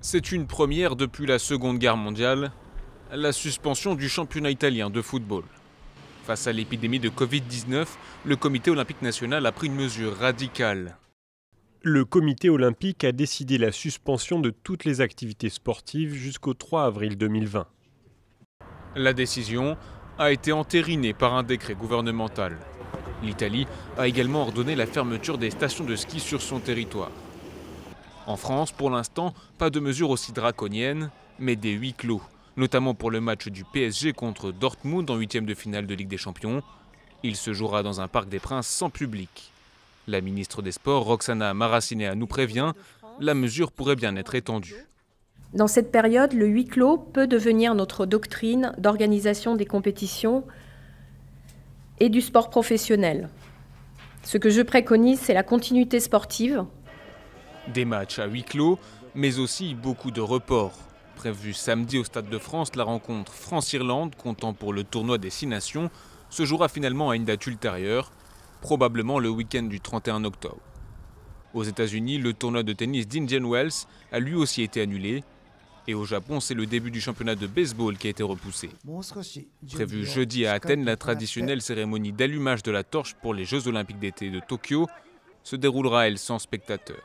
C'est une première depuis la Seconde Guerre mondiale, la suspension du championnat italien de football. Face à l'épidémie de Covid-19, le Comité olympique national a pris une mesure radicale. Le Comité olympique a décidé la suspension de toutes les activités sportives jusqu'au 3 avril 2020. La décision a été entérinée par un décret gouvernemental. L'Italie a également ordonné la fermeture des stations de ski sur son territoire. En France, pour l'instant, pas de mesures aussi draconiennes, mais des huis clos, notamment pour le match du PSG contre Dortmund en huitième de finale de Ligue des Champions. Il se jouera dans un parc des Princes sans public. La ministre des Sports, Roxana Maracineanu, nous prévient, la mesure pourrait bien être étendue. Dans cette période, le huis clos peut devenir notre doctrine d'organisation des compétitions et du sport professionnel. Ce que je préconise, c'est la continuité sportive. Des matchs à huis clos, mais aussi beaucoup de reports. Prévu samedi au Stade de France, la rencontre France-Irlande, comptant pour le tournoi des 6 nations, se jouera finalement à une date ultérieure, probablement le week-end du 31 octobre. Aux États-Unis, le tournoi de tennis d'Indian Wells a lui aussi été annulé. Et au Japon, c'est le début du championnat de baseball qui a été repoussé. Prévu jeudi à Athènes, la traditionnelle cérémonie d'allumage de la torche pour les Jeux Olympiques d'été de Tokyo se déroulera, elle, sans spectateurs.